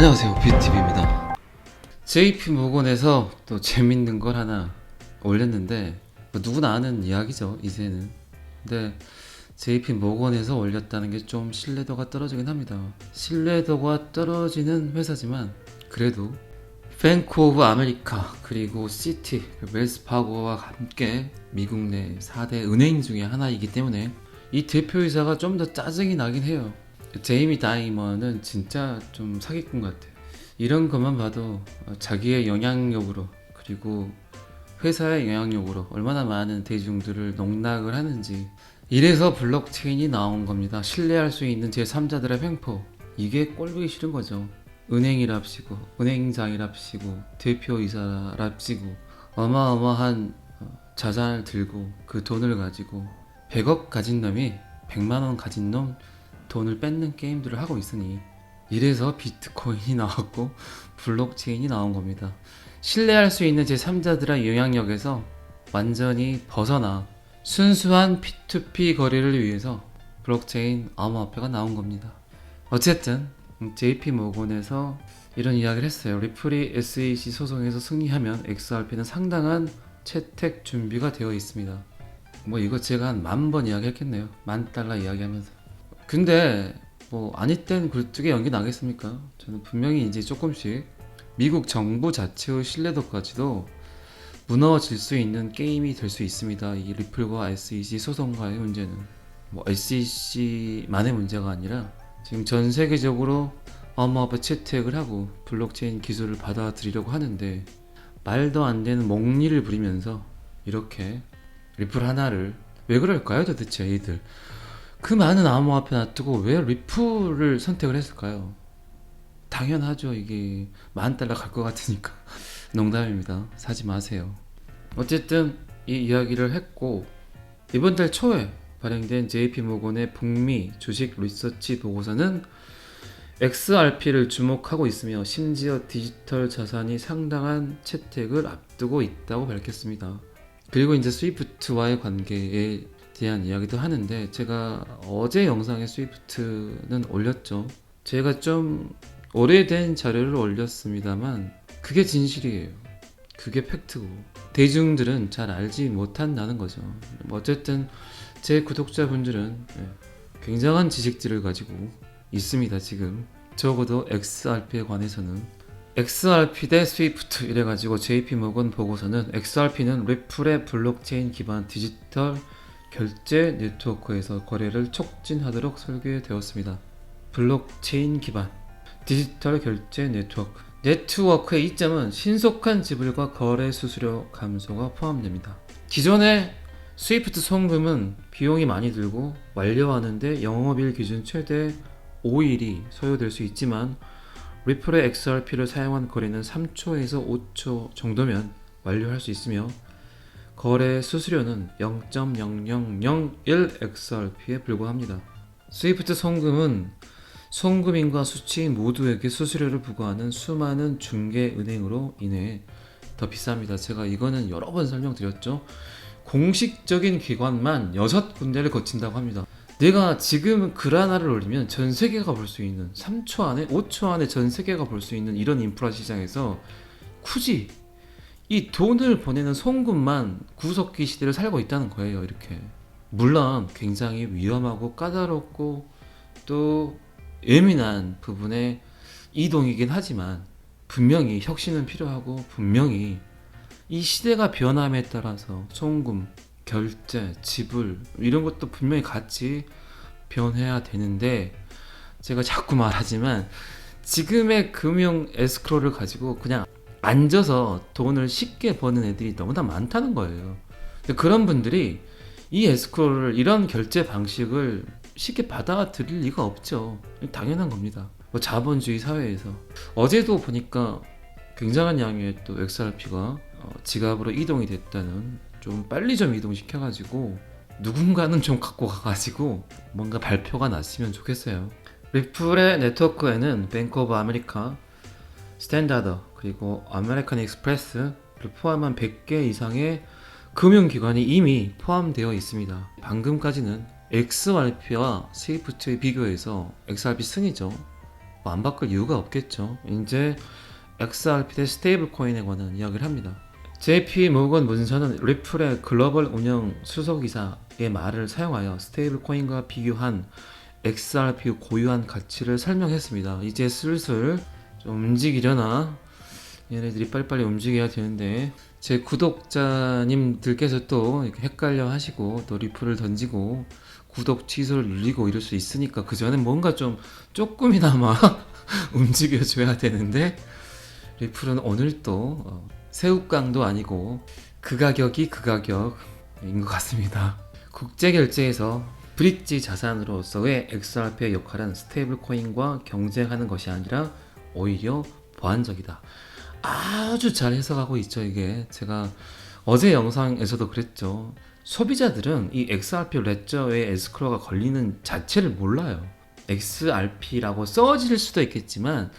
안녕하세요, 뷰티비입니다. JP모건에서 또 재밌는 걸 하나 올렸는데 뭐 누구나 아는 이야기죠 이제는. 근데 JP모건에서 올렸다는 게 좀 신뢰도가 떨어지긴 합니다. 신뢰도가 떨어지는 회사지만 그래도 뱅크 오브 아메리카 그리고 시티, 웰스파고와 함께 미국 내 4대 은행 중에 하나이기 때문에 이 대표이사가 좀 더 짜증이 나긴 해요. 제이미 다이먼은 진짜 좀 사기꾼 같아요. 이런 것만 봐도 자기의 영향력으로 그리고 회사의 영향력으로 얼마나 많은 대중들을 농락을 하는지. 이래서 블록체인이 나온 겁니다. 신뢰할 수 있는 제3자들의 횡포. 이게 꼴보기 싫은 거죠. 은행이랍시고 은행장이랍시고 대표이사랍시고 어마어마한 자산을 들고 그 돈을 가지고 100억 가진 놈이 100만원 가진 놈 돈을 뺏는 게임들을 하고 있으니, 이래서 비트코인이 나왔고 블록체인이 나온 겁니다. 신뢰할 수 있는 제3자들의 영향력에서 완전히 벗어나 순수한 P2P 거래를 위해서 블록체인 암호화폐가 나온 겁니다. 어쨌든 JP모건에서 이런 이야기를 했어요. 리플이 SEC 소송에서 승리하면 XRP는 상당한 채택 준비가 되어 있습니다. 뭐 이거 제가 한 10,000번 이야기했겠네요. $10,000 이야기하면서. 근데 뭐 아니 땐 굴뚝에 연기 나겠습니까? 저는 분명히 이제 조금씩 미국 정부 자체의 신뢰도까지도 무너질 수 있는 게임이 될 수 있습니다. 이 리플과 SEC 소송과의 문제는 뭐 SEC만의 문제가 아니라 지금 전 세계적으로 암호화폐 채택을 하고 블록체인 기술을 받아들이려고 하는데, 말도 안 되는 몽리를 부리면서 이렇게 리플 하나를, 왜 그럴까요 도대체 애들? 그 많은 암호화폐 놔두고 왜 리플을 선택을 했을까요? 당연하죠. 이게 $10,000 갈 것 같으니까. 농담입니다. 사지 마세요. 어쨌든 이 이야기를 했고, 이번 달 초에 발행된 JP모건의 북미 주식 리서치 보고서는 XRP를 주목하고 있으며 심지어 디지털 자산이 상당한 채택을 앞두고 있다고 밝혔습니다. 그리고 이제 스위프트와의 관계에 대한 이야기도 하는데, 제가 어제 영상에 스위프트는 올렸죠. 제가 좀 오래된 자료를 올렸습니다만 그게 진실이에요. 그게 팩트고 대중들은 잘 알지 못한다는 거죠. 어쨌든 제 구독자분들은 굉장한 지식들을 가지고 있습니다. 지금 적어도 XRP에 관해서는. XRP 대 스위프트 이래가지고 JP모건 보고서는 XRP는 리플의 블록체인 기반 디지털 결제 네트워크에서 거래를 촉진하도록 설계되었습니다. 블록체인 기반 디지털 결제 네트워크. 네트워크의 이점은 신속한 지불과 거래 수수료 감소가 포함됩니다. 기존의 스위프트 송금은 비용이 많이 들고 완료하는데 영업일 기준 최대 5일이 소요될 수 있지만, 리플의 XRP를 사용한 거래는 3초에서 5초 정도면 완료할 수 있으며, 거래 수수료는 0.0001 XRP에 불과합니다. 스위프트 송금은 송금인과 수취인 모두에게 수수료를 부과하는 수많은 중개 은행으로 인해 더 비쌉니다. 제가 이거는 여러 번 설명드렸죠. 공식적인 기관만 6군데를 거친다고 합니다. 내가 지금 글 하나를 올리면 전 세계가 볼 수 있는, 3초 안에 5초 안에 전 세계가 볼 수 있는 이런 인프라 시장에서 굳이 이 돈을 보내는 송금만 구석기 시대를 살고 있다는 거예요. 이렇게 물론 굉장히 위험하고 까다롭고 또 예민한 부분의 이동이긴 하지만 분명히 혁신은 필요하고, 분명히 이 시대가 변함에 따라서 송금, 결제, 지불 이런 것도 분명히 같이 변해야 되는데, 제가 자꾸 말하지만 지금의 금융 에스크로를 가지고 그냥 앉아서 돈을 쉽게 버는 애들이 너무나 많다는 거예요. 그런 분들이 이 에스크로를, 이런 결제 방식을 쉽게 받아들일 리가 없죠. 당연한 겁니다. 뭐 자본주의 사회에서. 어제도 보니까 굉장한 양의 또 XRP가 지갑으로 이동이 됐다는, 좀 빨리 좀 이동시켜가지고 누군가는 좀 갖고 가가지고 뭔가 발표가 났으면 좋겠어요. 리플의 네트워크에는 뱅크 오브 아메리카, 스탠다드, 그리고 아메리칸 익스프레스를 포함한 100개 이상의 금융기관이 이미 포함되어 있습니다. 방금까지는 XRP와 스위프트에 비교해서 XRP 승이죠. 뭐안 바꿀 이유가 없겠죠. 이제 XRP 대 스테이블 코인에 관한 이야기를 합니다. JP 모건 문서는 리플의 글로벌 운영 수석이사의 말을 사용하여 스테이블 코인과 비교한 XRP 고유한 가치를 설명했습니다. 이제 슬슬 좀 움직이려나? 얘네들이 빨리빨리 움직여야 되는데 제 구독자님들께서 또 이렇게 헷갈려 하시고 또 리플을 던지고 구독 취소를 눌리고 이럴 수 있으니까 그 전에 뭔가 좀 조금이나마 움직여줘야 되는데 리플은 오늘 또 새우깡도 아니고 그 가격이 그 가격인 것 같습니다. 국제결제에서 브릿지 자산으로서의 XRP의 역할은 스테이블 코인과 경쟁하는 것이 아니라 오히려 보완적이다. 아주 잘 해석하고 있죠. 이게 제가 어제 영상에서도 그랬죠. 소비자들은 이 XRP 레저의 에스크로가 걸리는 자체를 몰라요. XRP라고 써질 수도 있겠지만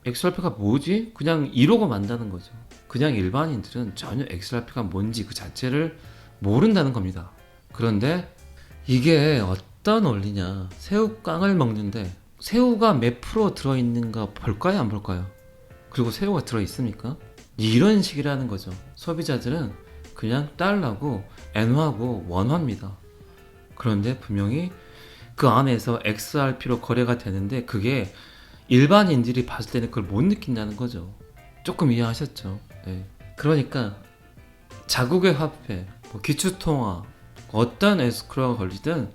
XRP가 뭐지? 그냥 이러고 만다는 거죠. 그냥 일반인들은 전혀 XRP가 뭔지 그 자체를 모른다는 겁니다. 그런데 이게 어떤 원리냐? 새우깡을 먹는데 새우가 몇 프로 들어있는가 볼까요? 안 볼까요? 그리고 새우가 들어있습니까? 이런 식이라는 거죠. 소비자들은 그냥 달러고 엔화고 원화입니다. 그런데 분명히 그 안에서 XRP로 거래가 되는데 그게 일반인들이 봤을 때는 그걸 못 느낀다는 거죠. 조금 이해하셨죠? 네. 그러니까 자국의 화폐, 뭐 기축통화, 어떤 에스크로가 걸리든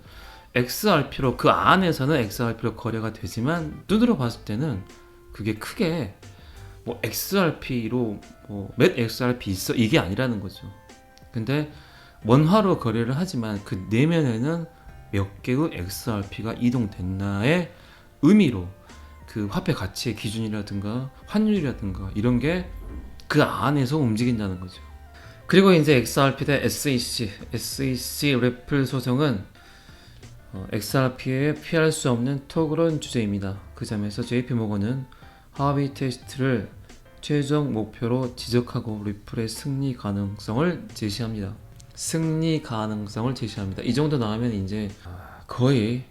XRP로 그 안에서는 XRP로 거래가 되지만 눈으로 봤을 때는 그게 크게 뭐 XRP로 뭐 몇 XRP 있어 이게 아니라는 거죠. 근데 원화로 거래를 하지만 그 내면에는 몇 개의 XRP가 이동됐나의 의미로 그 화폐 가치의 기준이라든가 환율이라든가 이런 게 그 안에서 움직인다는 거죠. 그리고 이제 XRP 대 SEC 래플 소송은 XRP에 피할 수 없는 토그런 주제입니다. 그 점에서 JP모건은 하위 테스트를 최종 목표로 지적하고 리플의 승리 가능성을 제시합니다. 이 정도 나오면 이제 거의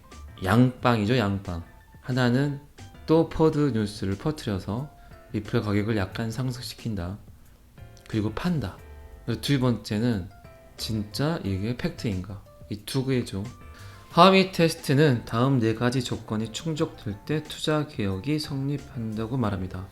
양빵이죠, 양빵. 하나는 또 퍼드 뉴스를 퍼뜨려서 리플 가격을 약간 상승시킨다. 그리고 판다. 두 번째는 진짜 이게 팩트인가? 이 두 개죠. 하위 테스트는 다음 네 가지 조건이 충족될 때 투자 개혁이 성립한다고 말합니다.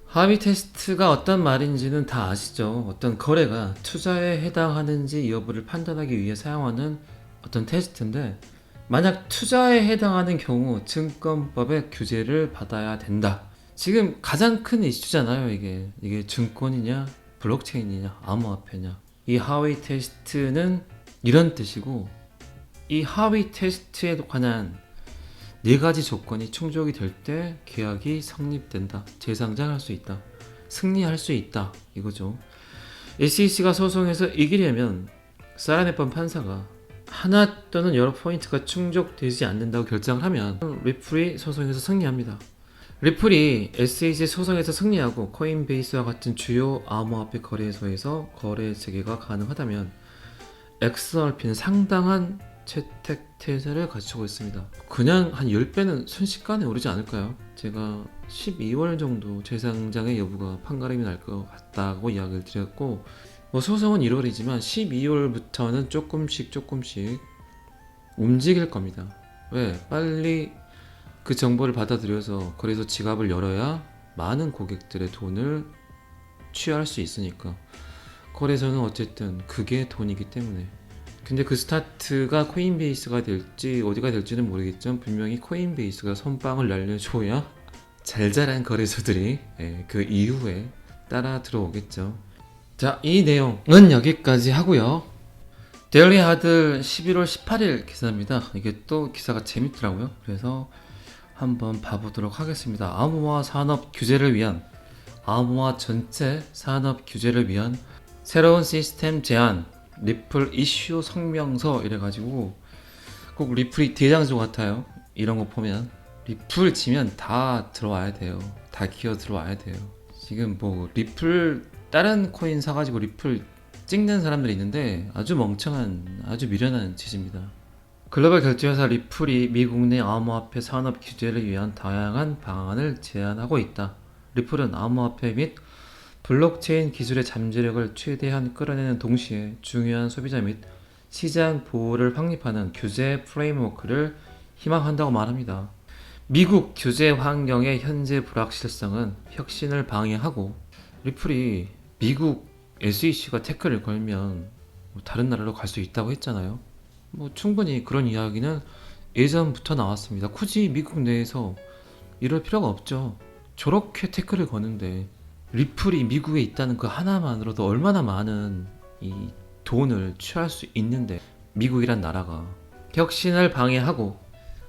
하위 테스트가 어떤 말인지는 다 아시죠? 어떤 거래가 투자에 해당하는지 여부를 판단하기 위해 사용하는 어떤 테스트인데 만약 투자에 해당하는 경우 증권법의 규제를 받아야 된다. 지금 가장 큰 이슈잖아요. 이게 증권이냐 블록체인이냐 암호화폐냐. 이 하위 테스트는 이런 뜻이고 이 하위 테스트에 관한 네 가지 조건이 충족이 될 때 계약이 성립된다. 재상장할 수 있다. 승리할 수 있다. 이거죠. SEC가 소송에서 이기려면 사라네뻔 판사가 하나 또는 여러 포인트가 충족되지 않는다고 결정을 하면 리플이 소송에서 승리합니다. 리플이 SEC 소송에서 승리하고 코인베이스와 같은 주요 암호화폐 거래소에서 거래 재개가 가능하다면 XRP는 상당한 채택 태세를 갖추고 있습니다. 그냥 한 10배는 순식간에 오르지 않을까요? 제가 12월 정도 재상장의 여부가 판가름이 날 것 같다고 이야기를 드렸고 뭐 소송은 1월이지만 12월부터는 조금씩 움직일 겁니다. 왜? 빨리 그 정보를 받아들여서 거래소 지갑을 열어야 많은 고객들의 돈을 취할 수 있으니까. 거래소는 어쨌든 그게 돈이기 때문에. 근데 그 스타트가 코인베이스가 될지 어디가 될지는 모르겠지만 분명히 코인베이스가 선빵을 날려줘야 잘 자란 거래소들이 그 이후에 따라 들어오겠죠. 자, 이 내용은 여기까지 하고요. 데일리 하드 11월 18일 기사입니다. 이게 또 기사가 재밌더라고요. 그래서 한번 봐보도록 하겠습니다. 암호화 전체 산업 규제를 위한 새로운 시스템 제안, 리플 이슈 성명서 이래가지고 꼭 리플이 대장주 같아요. 이런 거 보면 리플 치면 다 들어와야 돼요. 다 기어 들어와야 돼요. 지금 뭐 리플 다른 코인 사가지고 리플 찍는 사람들이 있는데 아주 멍청한, 아주 미련한 짓입니다. 글로벌 결제회사 리플이 미국 내 암호화폐 산업 규제를 위한 다양한 방안을 제안하고 있다. 리플은 암호화폐 및 블록체인 기술의 잠재력을 최대한 끌어내는 동시에 중요한 소비자 및 시장 보호를 확립하는 규제 프레임워크를 희망한다고 말합니다. 미국 규제 환경의 현재 불확실성은 혁신을 방해하고, 리플이 미국 SEC가 태클을 걸면 다른 나라로 갈 수 있다고 했잖아요. 충분히 그런 이야기는 예전부터 나왔습니다. 굳이 미국 내에서 이럴 필요가 없죠. 저렇게 태클을 거는데 리플이 미국에 있다는 그 하나만으로도 얼마나 많은 이 돈을 취할 수 있는데, 미국이란 나라가 혁신을 방해하고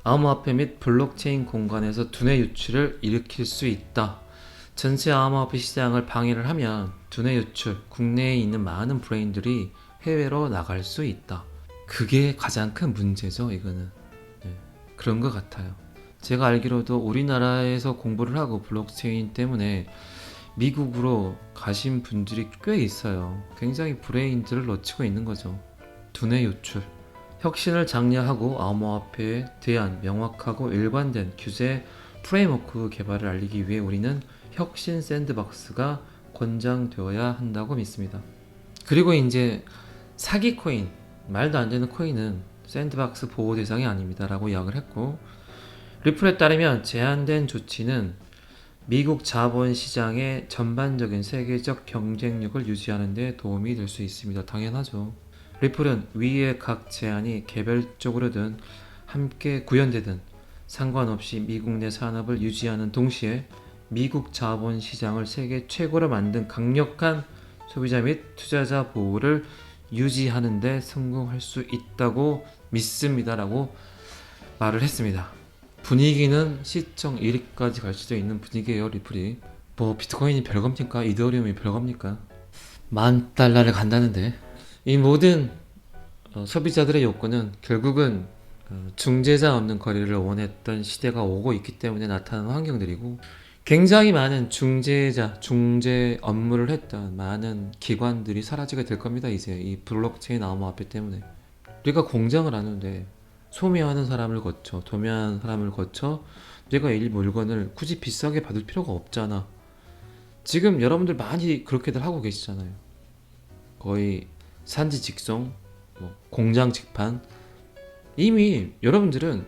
암호화폐 및 블록체인 공간에서 두뇌 유출을 일으킬 수 있다. 전체 암호화폐 시장을 방해를 하면 두뇌 유출, 국내에 있는 많은 브레인들이 해외로 나갈 수 있다. 그게 가장 큰 문제죠, 이거는. 네, 그런 것 같아요. 제가 알기로도 우리나라에서 공부를 하고 블록체인 때문에 미국으로 가신 분들이 꽤 있어요. 굉장히 브레인들을 놓치고 있는 거죠. 두뇌 유출. 혁신을 장려하고 암호화폐에 대한 명확하고 일관된 규제 프레임워크 개발을 알리기 위해 우리는 혁신 샌드박스가 권장되어야 한다고 믿습니다. 그리고 이제 사기 코인, 말도 안 되는 코인은 샌드박스 보호 대상이 아닙니다 라고 이야기를 했고, 리플에 따르면 제한된 조치는 미국 자본시장의 전반적인 세계적 경쟁력을 유지하는 데 도움이 될 수 있습니다. 당연하죠. 리플은 위의 각 제안이 개별적으로든 함께 구현되든 상관없이 미국 내 산업을 유지하는 동시에 미국 자본시장을 세계 최고로 만든 강력한 소비자 및 투자자 보호를 유지하는 데 성공할 수 있다고 믿습니다 라고 말을 했습니다. 분위기는 시청 1위까지 갈 수도 있는 분위기예요. 리플이 비트코인이 별겁니까? 이더리움이 별겁니까? $10,000를 간다는데, 이 모든 소비자들의 요구는 결국은 중재자 없는 거래를 원했던 시대가 오고 있기 때문에 나타나는 환경들이고, 굉장히 많은 중재 업무를 했던 많은 기관들이 사라지게 될 겁니다. 이제 이 블록체인 암호화폐 때문에. 우리가 공장을 하는데 소매하는 사람을 거쳐, 도매하는 사람을 거쳐 내가 이 물건을 굳이 비싸게 받을 필요가 없잖아. 지금 여러분들 많이 그렇게들 하고 계시잖아요. 거의 산지 직송, 공장 직판. 이미 여러분들은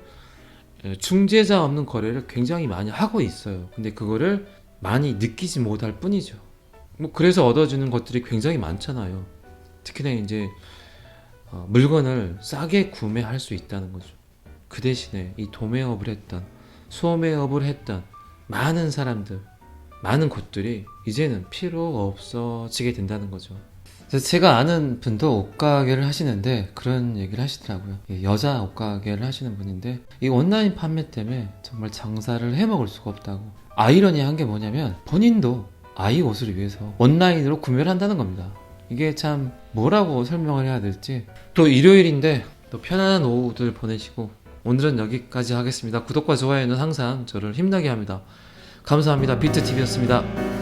중재자 없는 거래를 굉장히 많이 하고 있어요. 근데 그거를 많이 느끼지 못할 뿐이죠. 그래서 얻어주는 것들이 굉장히 많잖아요. 특히나 이제 물건을 싸게 구매할 수 있다는 거죠. 그 대신에 이 도매업을 했던, 소매업을 했던 많은 사람들, 많은 것들이 이제는 필요 없어지게 된다는 거죠. 그래서 제가 아는 분도 옷가게를 하시는데 그런 얘기를 하시더라고요. 여자 옷가게를 하시는 분인데 이 온라인 판매 때문에 정말 장사를 해먹을 수가 없다고. 아이러니한 게 뭐냐면 본인도 아이 옷을 위해서 온라인으로 구매를 한다는 겁니다. 이게 참 뭐라고 설명을 해야 될지. 또 일요일인데 또 편안한 오후들 보내시고, 오늘은 여기까지 하겠습니다. 구독과 좋아요는 항상 저를 힘나게 합니다. 감사합니다. 비트TV였습니다.